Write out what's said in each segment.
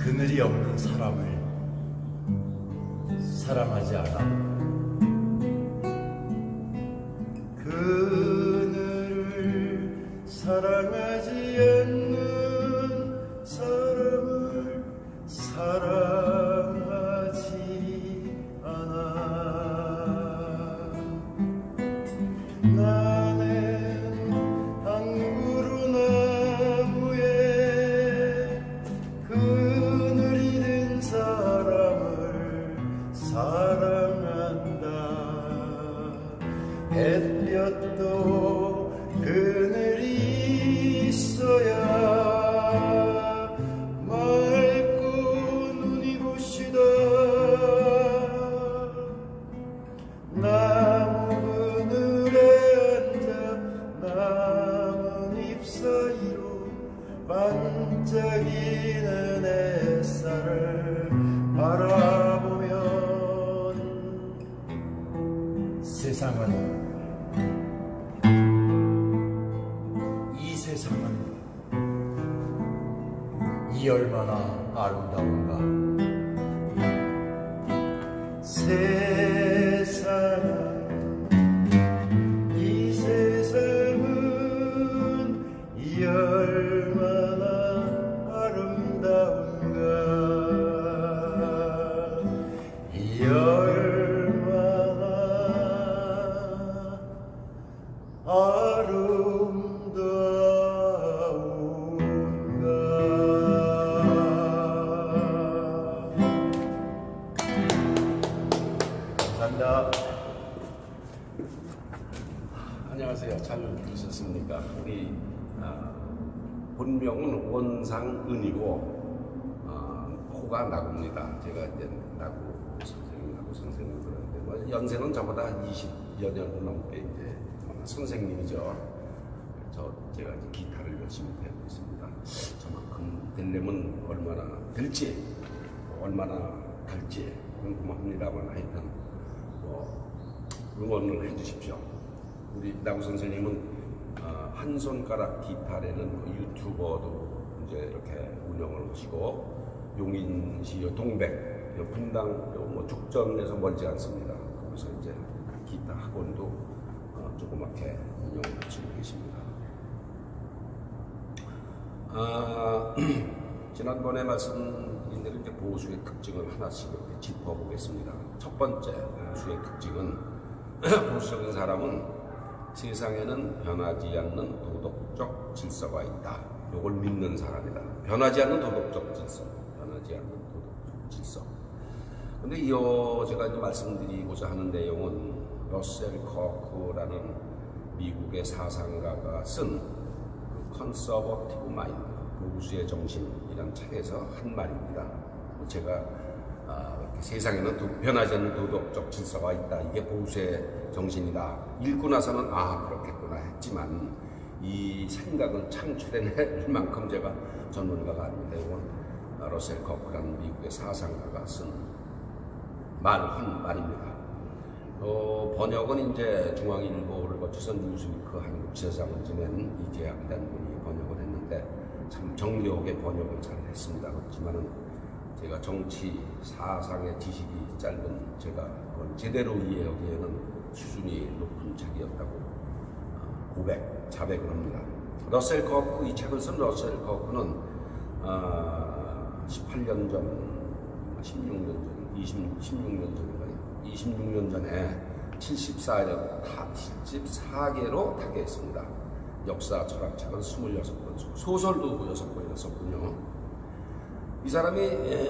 그늘이 없는 사람을 사랑하지 않아. 그늘을 사랑하지 않는 사람을 사랑하지 않아. 나는 한 그루 나무에 그늘이 된 사람을 사랑한다. 햇볕도 그늘이 있어야 맑고 눈이 부시다. 나무 그늘에 앉아 나뭇잎 사이로 반짝이는 햇살을 바라보면 이 세상은 이 얼마나 아름다운가. 이 세상은 이 얼마나 아름다운가. 이 얼마나 아름다운가. 감사합니다. 안녕하세요. 잘 들으셨습니까? 우리 본명은 원상은이고 호가 나구입니다. 제가 이제 나구 선생님 그러는데 뭐 연세는 저보다 한 20여 년 넘게 이제 선생님이죠. 제가 이제 기타를 열심히 배우고 있습니다. 저만큼 되려면 얼마나 될지 얼마나 갈지 궁금합니다만 하여튼 응원을 해주십시오. 우리 나구 선생님은 한 손가락 기타라는 그 유튜버도 이제 이렇게 운영을 하시고 용인시 동백 분당 뭐 죽전에서 멀지 않습니다. 거기서 이제 기타 학원도 조그맣게 운영을 하시고 계십니다. 지난번에 말씀드린 대로 이제 보수의 특징을 하나씩 이렇게 짚어보겠습니다. 첫 번째 보수의 특징은 보수적인 사람은 세상에는 변하지 않는 도덕적 질서가 있다. 이걸 믿는 사람이다. 변하지 않는 도덕적 질서. 변하지 않는 도덕적 질서. 근데 제가 이제 말씀드리고자 하는 내용은 러셀 커크라는 미국의 사상가가 쓴 컨서버티브 마인드, 보수의 정신이라는 책에서 한 말입니다. 제가 세상에는 변하지 않는 도덕적 질서가 있다. 이게 보수의 정신이다. 읽고 나서는 그렇겠구나 했지만 이 생각을 창출해낼 만큼 제가 전문가가 아닙니다. 이건 러셀 커크라는 미국의 사상가가 쓴 한 말입니다. 번역은 이제 중앙일보를 거쳐서 뉴스위크 한국 지사장을 지낸 이재학이라는 분이 번역을 했는데 참 정교하게 번역을 잘 했습니다. 그렇지만은 제가 정치 사상의 지식이 짧은 제가 그걸 제대로 이해하기에는 수준이 높은 책이었다고 자백을 합니다. 러셀 커크, 이 책을 쓴 러셀 커크는 18년 전, 16년 전, 26년 전에 74개로 타계했습니다. 역사 철학책은 26권, 소설도 6권이나 썼군요. 이 사람이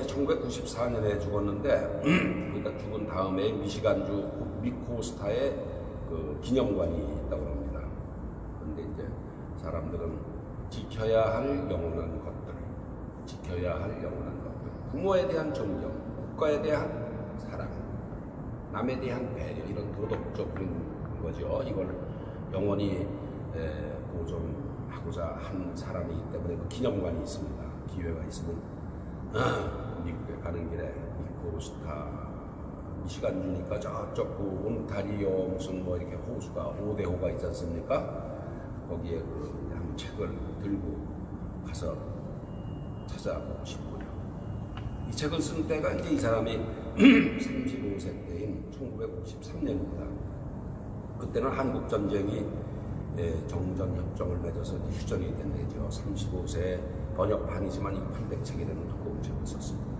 1994년에 죽었는데 그러니까 죽은 다음에 미시간주 미코스타에 그 기념관이 있다고 합니다. 그런데 이제 사람들은 지켜야 할 영원한 것들, 부모에 대한 존경, 국가에 대한 사랑, 남에 대한 배려, 이런 도덕적인 거죠. 이걸 영원히 보존하고자 한 사람이기 때문에 그 기념관이 있습니다. 기회가 있으면 미국에 가는 길에 미코스타 미시간주니까 저쪽 그 온타리오 무슨 뭐 이렇게 호수가 5대호가 있지 않습니까? 거기에 한 책을 들고 가서 찾아보고 싶고요. 이 책을 쓴 때가 이제 이 사람이 35세 때인 1953년입니다. 그때는 한국 전쟁이 정전 협정을 맺어서 휴전이 된 해죠. 35세 번역판이지만 이 800책이라는 두꺼운 책을 썼습니다.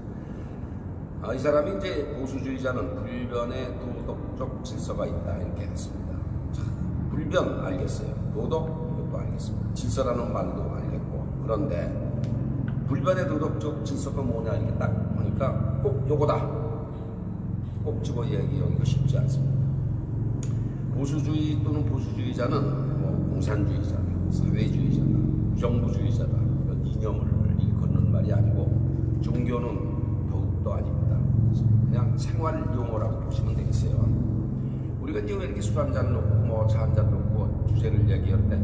이 사람이 이제 보수주의자는 불변의 도덕적 질서가 있다 이렇게 했습니다. 자, 불변 알겠어요. 도덕 이것도 알겠습니다. 질서라는 말도 알겠고, 그런데 불변의 도덕적 질서가 뭐냐 이렇게 딱 보니까 꼭 요거다. 꼭 집어 얘기하기가 쉽지 않습니다. 보수주의 또는 보수주의자는 뭐 공산주의자다, 사회주의자다, 무정부주의자다 이런 이념을 일컫는 말이 아니고 종교는 더욱더 아닙니다. 그냥 생활 용어라고 보시면 되겠어요. 우리가 이제 왜 이렇게 술 한잔 놓고 뭐 차 한잔 놓고 주제를 얘기할 때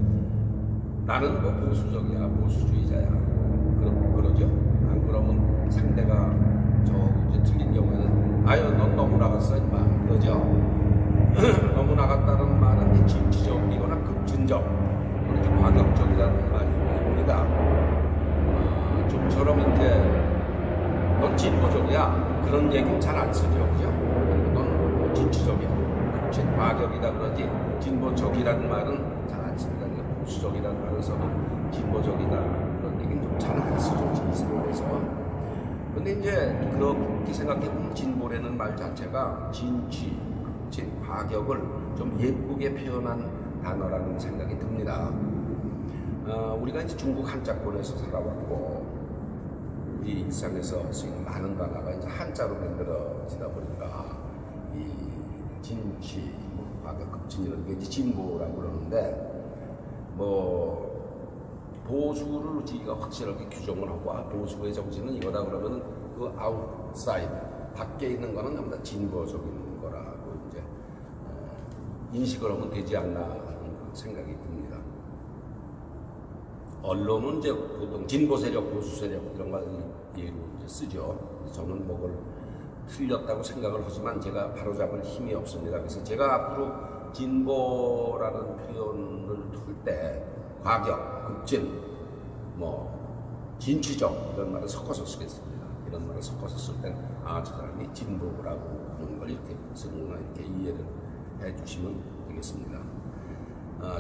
나는 뭐 보수적이야, 보수주의자야 그러죠. 안 그러면 상대가 저 이제 틀린 경우에는 아유 넌 너무 나갔어 임마 그러죠. 너무 나갔다는 말은 진취적이거나 급진적, 그렇게 과격적이라는 말입니다. 좀처럼 이제 넌 진보적이야 그런 얘기는 잘 안 쓰죠, 그죠? 넌 진취적이야, 급진 과격이다 그러지 진보적이라는 말은 잘 안 씁니다. 그러니까 보수적이라는 말을 써도 진보적이다 그런 얘기는 좀 잘 안 쓰죠, 이 생활에서. 근데 이제 그렇게 생각해보면 진보라는 말 자체가 진취, 과격을 좀 예쁘게 표현한 단어라는 생각이 듭니다. 우리가 이제 중국 한자권에서 살아왔고 우리 일상에서 쓰이는 많은 단어가 이제 한자로 만들어지다 보니까 이 진취, 과격, 급진 이런 게 이제 진보라고 그러는데 뭐 보수를 우리가 확실하게 규정을 하고 보수의 정신은 이거다 그러면 그 아웃사이드 밖에 있는 거는 전부 다 진보적인 거라고 이제 인식을 하면 되지 않나 하는 생각이 듭니다. 언론은 이제 보통 진보 세력, 보수 세력 이런 걸 예로 이제 쓰죠. 저는 뭐를 틀렸다고 생각을 하지만 제가 바로잡을 힘이 없습니다. 그래서 제가 앞으로 진보라는 표현을 둘 때 과격, 급진, 뭐 진취적 이런 말을 섞어서 쓰겠습니다. 이런 말을 섞어서 쓸 땐 저 사람이 진보라고 하는 걸 이렇게 쓰는구나 이렇게 이해를 해주시면 되겠습니다.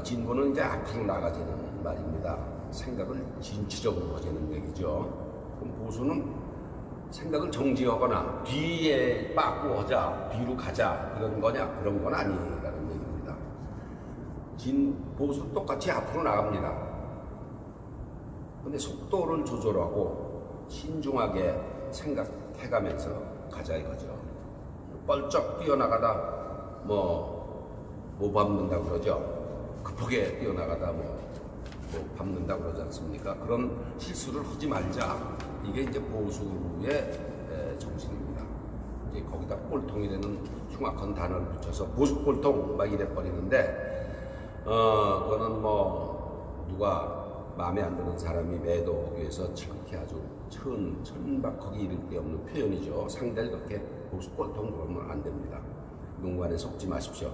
진보는 이제 앞으로 나가지는 말입니다. 생각을 진취적으로 하자는 얘기죠. 그럼 보수는 생각을 정지하거나 뒤에 빠꾸 하자, 뒤로 가자 그런 거냐? 그런 건 아니라는 얘기입니다. 보수 똑같이 앞으로 나갑니다. 근데 속도를 조절하고 신중하게 생각해가면서 가자 이거죠. 뻘쩍 뛰어나가다 뭐 밟는다 그러죠. 급하게 뛰어나가다 뭐 밟는다 그러지 않습니까? 그런 실수를 하지 말자. 이게 이제 보수의 정신입니다. 이제 거기다 꼴통이 되는 흉악한 단어를 붙여서 보수 꼴통 막 이래 버리는데 그거는 뭐 누가 마음에 안 드는 사람이 매도하기 위해서 지극히 아주 천박하기 이를 데 없는 표현이죠. 상대를 그렇게 보수 꼴통 그러면 안 됩니다. 농간에 속지 마십시오.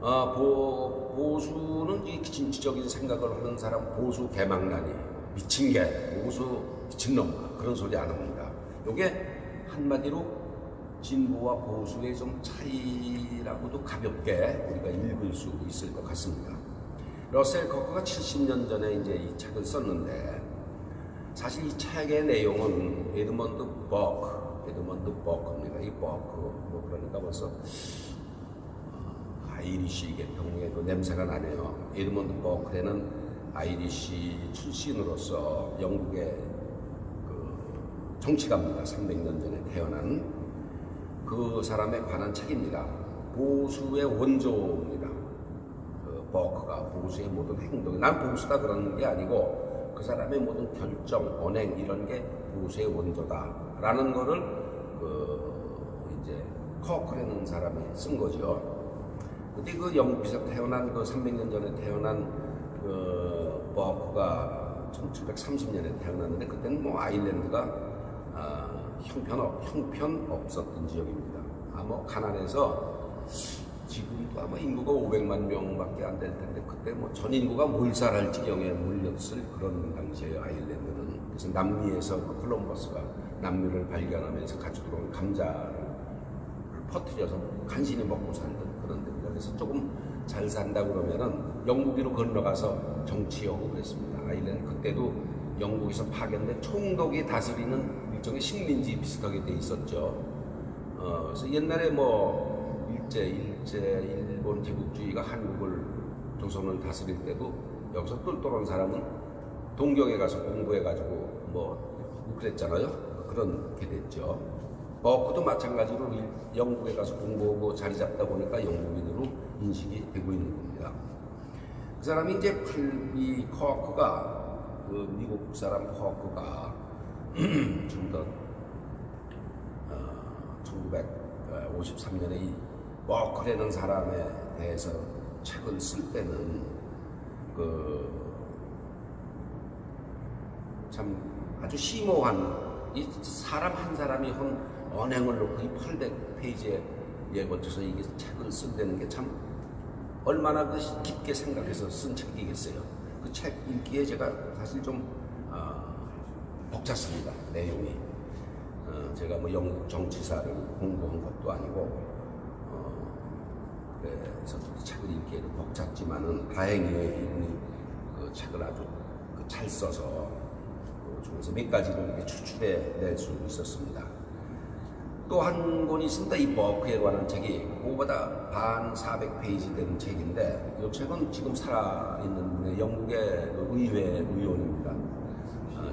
보수는 이 진취적인 생각을 하는 사람 보수 개망나니 미친 개, 보수 미친놈 그런 소리 안 합니다. 요게 한마디로 진보와 보수의 좀 차이라고도 가볍게 우리가 읽을 수 있을 것 같습니다. 러셀 커크가 70년 전에 이제 이 책을 썼는데 사실 이 책의 내용은 에드먼드 버크입니다. 이 버크 뭐 그러니까 벌써 아이리시 계통의 그 냄새가 나네요. 에드먼드 버크라는 아이리시 출신으로서 영국의 그 정치가입니다. 300년 전에 태어난 그 사람에 관한 책입니다. 보수의 원조입니다. 버크가 보수의 모든 행동, 난 보수다 그러는 게 아니고 그 사람의 모든 결정, 언행 이런 게 보수의 원조다라는 거를 이제 커크라는 사람이 쓴 거죠. 근데 그 영국에서 태어난 그 300년 전에 태어난 그 버크가 1730년에 태어났는데 그때는 뭐 아일랜드가 형편 없었던 지역입니다. 뭐 가난해서 지금도 아마 인구가 500만 명밖에 안 될 텐데 그때 뭐 전 인구가 몰살할 지경에 몰렸을 그런 당시에 아일랜드는 그래서 남미에서 그 콜럼버스가 남미를 발견하면서 같이 들어온 감자를 퍼뜨려서 간신히 먹고 살던 그런 데입니다. 그래서 조금 잘 산다 그러면은 영국으로 건너가서 정치하고 그랬습니다. 아일랜드 그때도 영국에서 파견된 총독이 다스리는 일종의 식민지 비슷하게 돼 있었죠. 그래서 옛날에 뭐 일본 제국주의가 한국을 조선을 다스릴 때도 여기서 똘똘한 사람은 동경에 가서 공부해가지고 뭐 그랬잖아요. 그런 게 됐죠. 버크도 마찬가지로 영국에 가서 공부하고 자리 잡다 보니까 영국인으로 인식이 되고 있는 겁니다. 그 사람이 이제 이 커크가 그 미국 사람 커크가 좀 더 1953년에 이 버크라는 사람에 대해서 책을 쓸 때는 참 아주 심오한 이 사람 한 사람이 한 언행을 놓고 이 800페이지에 거쳐서 이게 책을 쓴다는 게 참 얼마나 깊게 생각해서 쓴 책이겠어요. 그 책 읽기에 제가 사실 좀 벅찼습니다. 내용이. 제가 뭐 영국 정치사를 공부한 것도 아니고 그래서 그 책을 읽기에도 벅찼지만은 다행히 이분이 그 책을 아주 잘 써서 그 중에서 몇 가지를 이렇게 추출해 낼 수 있었습니다. 또 한 권이 있습니다. 이 버크에 관한 책이 그거보다 반 400페이지 되는 책인데 이 책은 지금 살아있는 영국의 의회 의원입니다.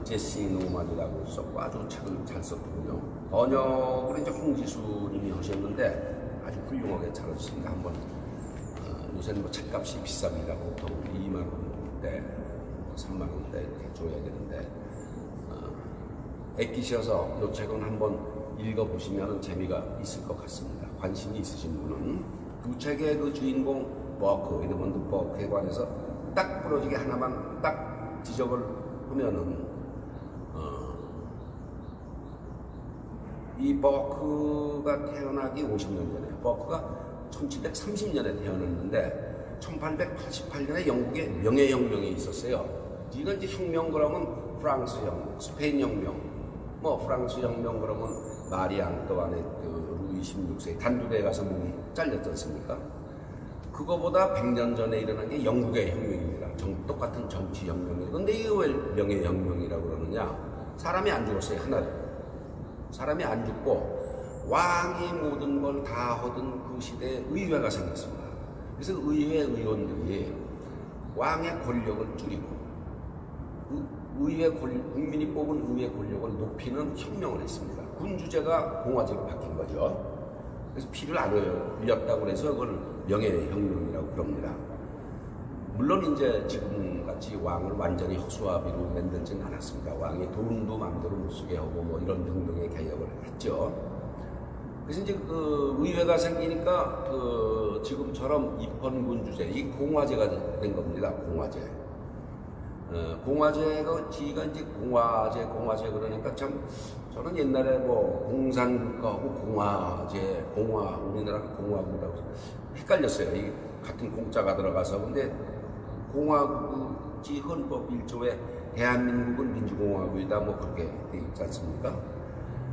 제시 노만이라고 썼고 아주 책을 잘 썼거든요. 번역을 이제 홍지수님이 하셨는데 아주 훌륭하게 잘 하셨습니다. 한번 요새는 뭐 책값이 비쌉니다. 보통 2만 원대, 3만 원대 이렇게 줘야 되는데 애끼셔서 이 책은 한번 읽어보시면 재미가 있을 것 같습니다. 관심이 있으신 분은 그 책의 그 주인공 버크, 에드먼드 버크에 관해서 딱 부러지게 하나만 딱 지적을 하면은 이 버크가 태어나기 50년 전에 버크가 1730년에 태어났는데 1888년에 영국에 명예혁명이 있었어요. 이건 이제 혁명 그러면 프랑스 혁명, 스페인 혁명, 뭐 프랑스 혁명 그러면 마리 앙뚜아네트 그 루이 16세 단두대에 가서 목이 잘렸지 않습니까? 그거보다 100년 전에 일어난 게 영국의 혁명입니다. 똑같은 정치 혁명이에요. 근데 이게 왜 명예혁명이라고 그러느냐? 사람이 안 죽었어요, 하나도. 사람이 안 죽고 왕이 모든 걸 다 하던 그 시대에 의회가 생겼습니다. 그래서 의회 의원들이 왕의 권력을 줄이고 국민이 뽑은 의회 권력을 높이는 혁명을 했습니다. 군주제가 공화제로 바뀐 거죠. 그래서 피를 안 흘렸다고 해서 그걸 명예혁명이라고 그럽니다. 물론 이제 지금같이 왕을 완전히 허수아비로 만들지는 않았습니다. 왕이 돈도 마음대로 못 쓰게 하고 뭐 이런 등등의 개혁을 했죠. 그래서 이제 그 의회가 생기니까 그 지금처럼 입헌군주제, 이 공화제가 된 겁니다. 공화제. 공화제가 지가 이제 공화제 그러니까 참 저는 옛날에 뭐 공산국가하고 공화제, 우리나라가 공화국이라고 헷갈렸어요. 이 같은 공자가 들어가서. 근데 공화국이 헌법 1조에 대한민국은 민주공화국이다 뭐 그렇게 돼 있지 않습니까?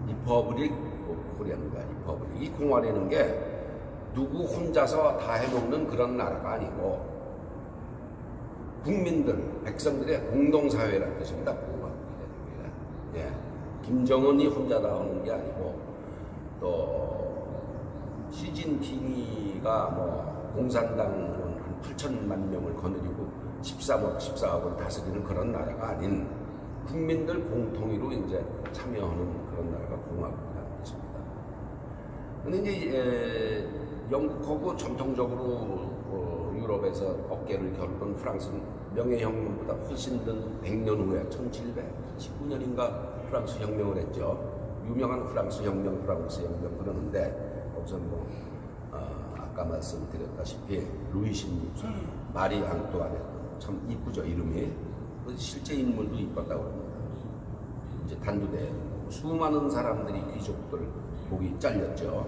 리퍼블릭 코리아입니다. 리퍼블릭. 이 공화라는 게 누구 혼자서 다 해먹는 그런 나라가 아니고 국민들, 백성들의 공동사회라는 뜻입니다. 공화국이라는 게. 예. 김정은이 혼자 다 하는 게 아니고 또 시진핑이가 뭐 공산당은 한 8천만 명을 거느리고 14억을 다스리는 그런 나라가 아닌 국민들 공통으로 이제 참여하는 그런 나라가 공화국이라는 뜻입니다. 근데 이제 영국하고 전통적으로 유럽에서 어깨를 겨루던 프랑스는 명예혁명보다 훨씬 더 100년 후에 1719년인가 프랑스 혁명을 했죠. 유명한 프랑스 혁명 그러는데 거기서 뭐 아까 말씀드렸다시피 루이 16세, 마리 앙뚜아네트 참 이쁘죠 이름이. 실제 인물도 이뻤다고 합니다. 이제 단두대 수많은 사람들이 귀족들 목이 잘렸죠.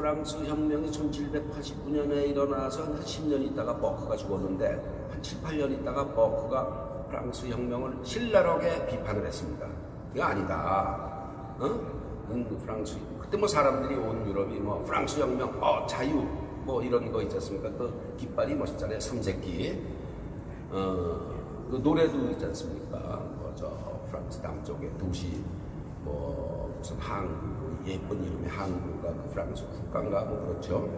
프랑스 혁명이 1789년에 일어나서 한 10년 있다가 버크가 죽었는데 한 7, 8년 있다가 버크가 프랑스 혁명을 신랄하게 비판을 했습니다. 이거 아니다. 프랑스 그때 뭐 사람들이 온 유럽이 뭐 프랑스 혁명, 자유 뭐 이런 거 있지 않습니까? 그 깃발이 멋있잖아요. 삼색기. 그 노래도 있지 않습니까? 뭐 저 프랑스 남쪽의 도시 뭐 무슨 항구 예쁜 이름의 항구가 프랑스 국가인가 뭐 그렇죠.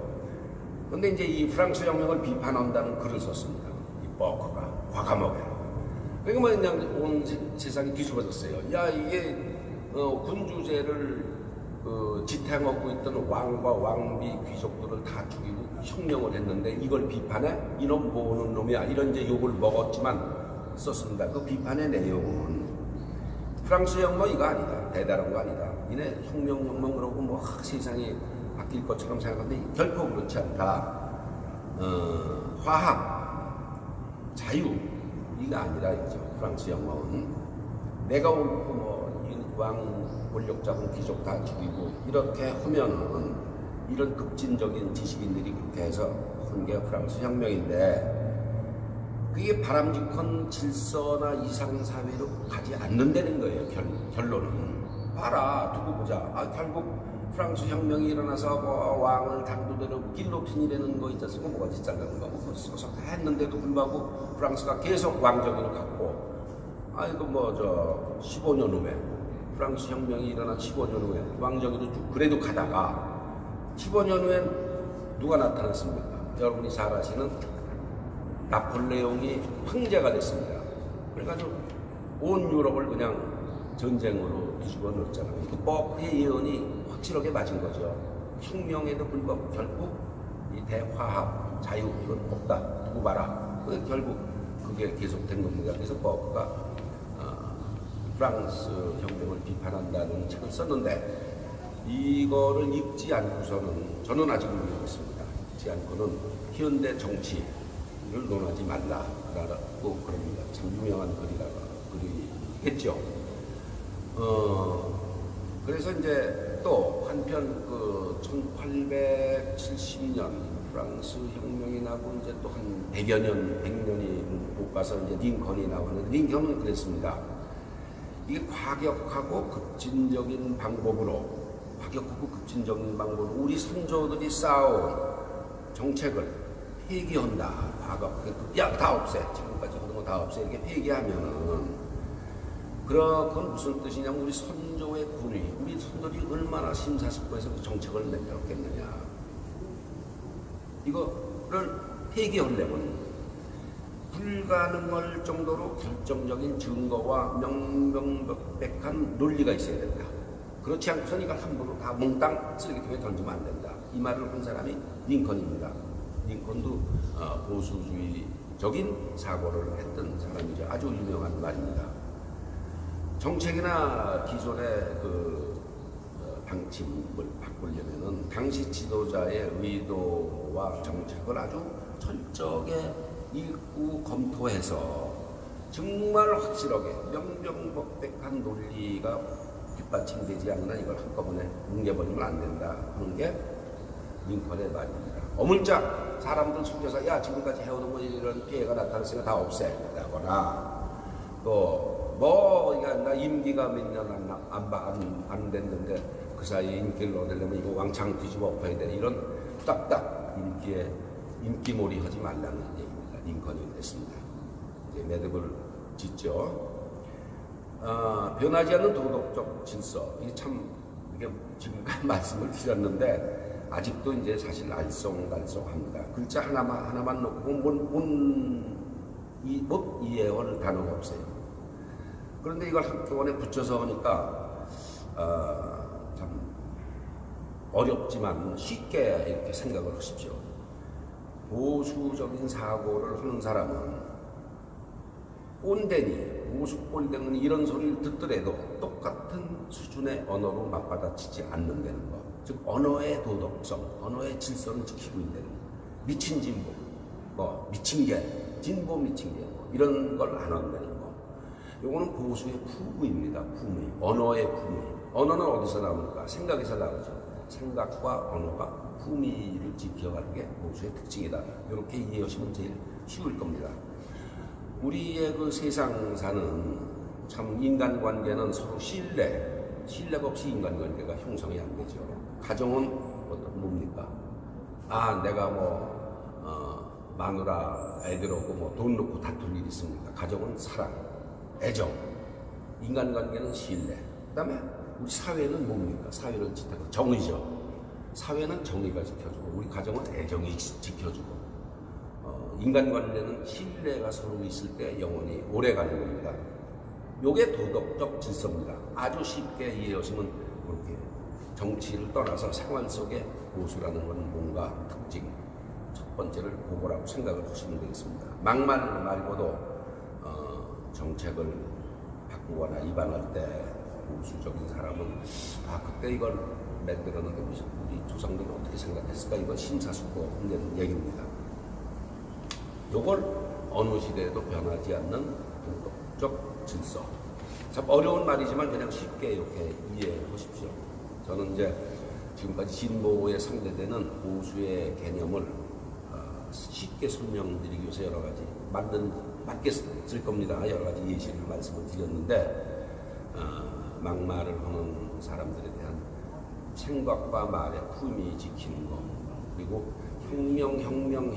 근데 이제 이 프랑스 혁명을 비판한다는 글을 썼습니다. 이 버크가 과감하게. 그러니까 뭐 그냥 온 세상이 뒤집어졌어요. 야 이게 군주제를 지탱하고 있던 왕과 왕비 귀족들을 다 죽이고 혁명을 했는데 이걸 비판해? 이놈 뭐하는 놈이야? 이런 이제 욕을 먹었지만 썼습니다. 그 비판의 내용은 프랑스 혁명 이거 아니다. 대단한 거 아니다. 이네 혁명 그러고 뭐 세상이 바뀔 것처럼 생각하는데 결코 그렇지 않다. 화합, 자유 이거 아니라 이죠. 프랑스 혁명은 내가 옳고 뭐 왕 권력자분 귀족 다 죽이고 이렇게 하면은 이런 급진적인 지식인들이 그렇게 해서 한 게 프랑스 혁명인데 그게 바람직한 질서나 이상사회로 가지 않는다는 거예요. 결론은 봐라 두고 보자. 결국 프랑스 혁명이 일어나서 뭐 왕을 단두대로 길로틴이라는 거 있지 않습니까? 뭐가 짓잘라는 거 뭐 써서 다 했는데도 불구하고 프랑스가 계속 왕정을 갖고 이거 뭐 저 15년 후에 프랑스 혁명이 일어난 15년 후에 왕정으로 쭉 그래도 가다가 15년 후엔 누가 나타났습니까? 여러분이 잘 아시는 나폴레옹이 황제가 됐습니다. 그래가지고 온 유럽을 그냥 전쟁으로 뒤집어 놓았잖아요. 그 버크의 예언이 확실하게 맞은 거죠. 혁명에도 불구하고 결국 이 대화합, 자유 이건 없다. 두고 봐라. 결국 그게 계속된 겁니다. 그래서 버크가 프랑스 혁명을 비판한다는 책을 썼는데 이거를 읽지 않고서는 저는 아직 읽고 있습니다. 읽지 않고는 현대 정치를 논하지 말라라고 그럽니다. 참 유명한 글이겠죠. 그래서 이제 또 한편 그 1870년 프랑스 혁명이 나고 이제 또 한 100년이 못 가서 이제 링컨이 나왔는데 링컨은 그랬습니다. 이게 과격하고 급진적인 방법으로 우리 선조들이 쌓아온 정책을 폐기한다. 다 없애. 지금까지 하던 거 다 없애. 이렇게 폐기하면은 그건 무슨 뜻이냐면 우리 선조의 군위, 우리 선조들이 얼마나 심사숙고해서 그 정책을 내렸겠느냐. 이거를 폐기하려면 불가능할 정도로 결정적인 증거와 명명백백한 논리가 있어야 된다. 그렇지 않고선 이걸 함부로 다 몽땅 쓰레기통에 던지면 안 된다. 이 말을 한 사람이 링컨입니다. 링컨도 보수주의적인 사고를 했던 사람이죠. 아주 유명한 말입니다. 정책이나 기존의 그 방침을 바꾸려면은 당시 지도자의 의도와 정책을 아주 철저하게 읽고 검토해서 정말 확실하게 명명백백한 논리가 뒷받침되지 않는 한 이걸 한꺼번에 뭉개버리면 안 된다 하는 게 링컨의 말입니다. 어물짝 사람들 속여서 야 지금까지 해오던 뭐 이런 피해가 나타났으니까 다 없애라거나 또 뭐 나 임기가 몇 년 안 됐는데 그 사이에 인기를 얻으려면 이거 왕창 뒤집어 엎어야 돼 이런 딱딱 인기몰이 하지 말라는 얘기입니다. 링컨이 그랬습니다. 이제 매듭을 짓죠. 변하지 않는 도덕적 질서. 이게 지금까지 말씀을 드렸는데 아직도 이제 사실 알쏭달쏭합니다. 글자 하나만 놓고 못 이해할 단어가 없어요. 그런데 이걸 한꺼번에 붙여서 하니까 참 어렵지만 쉽게 이렇게 생각을 하십시오. 보수적인 사고를 하는 사람은 꼰대니 보수 꼰대는 이런 소리를 듣더라도 똑같은 수준의 언어로 맞받아치지 않는다는 것. 즉 언어의 도덕성, 언어의 질서를 지키고 있다는 것. 미친 진보, 미친 게, 진보 미친 게 이런 걸 안 한다는 것. 요거는 보수의 품위입니다. 품위, 언어의 품위. 언어는 어디서 나옵니까? 생각에서 나오죠. 생각과 언어가 품위를 지켜가는 게 보수의 특징이다. 이렇게 이해하시면 제일 쉬울 겁니다. 우리의 그 세상사는 참 인간관계는 서로 신뢰가 없이 인간관계가 형성이 안 되죠. 가정은 뭡니까? 내가 마누라 애들하고 돈 놓고 다툴 일이 있습니까? 가정은 사랑, 애정, 인간관계는 신뢰. 그다음에 우리 사회는 뭡니까? 사회는 정의죠. 사회는 정의가 지켜주고 우리 가정은 애정이 지켜주고 인간관계는 신뢰가 서로 있을 때 영원히 오래가는 겁니다. 요게 도덕적 질서입니다. 아주 쉽게 이해하시면 그렇게 정치를 떠나서 생활 속에 보수라는 건 뭔가 특징 첫 번째를 그거라고 생각을 하시면 되겠습니다. 막말 말고도 정책을 바꾸거나 입안할 때 보수적인 사람은 그때 이걸 만들었는데 우리 조상들이 어떻게 생각했을까? 이건 심사숙고하는 얘기입니다. 요걸 어느 시대에도 변하지 않는 도덕적 질서. 참 어려운 말이지만 그냥 쉽게 이렇게 이해하십시오. 저는 이제 지금까지 진보에 상대되는 보수의 개념을 쉽게 설명드리기 위해서 여러 가지 맞겠을 겁니다. 여러 가지 예시를 말씀을 드렸는데 막말을 하는 사람들에 대한 생각과 말의 품위 지키는 것, 그리고 혁명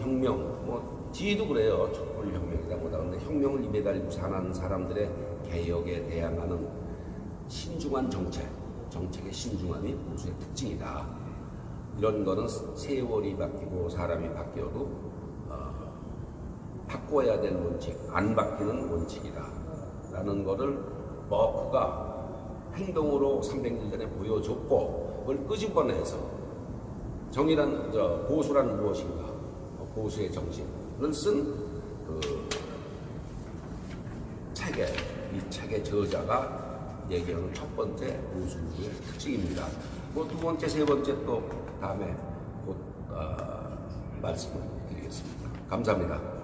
지도 그래요. 촛불혁명이다 뭐다. 근데 혁명을 입에 달고 사는 사람들의 개혁에 대항하는 신중한 정책의 신중함이 보수의 특징이다. 이런 거는 세월이 바뀌고 사람이 바뀌어도 바꿔야 될 원칙, 안 바뀌는 원칙이다 라는 거를 버크가 행동으로 300년 전에 보여줬고 그걸 끄집어내서 보수란 무엇인가, 보수의 정신을 쓴 그 이 책의 저자가 얘기하는 첫 번째 보수의 특징입니다. 두 번째, 세 번째 또 다음에 곧 말씀을 드리겠습니다. 감사합니다.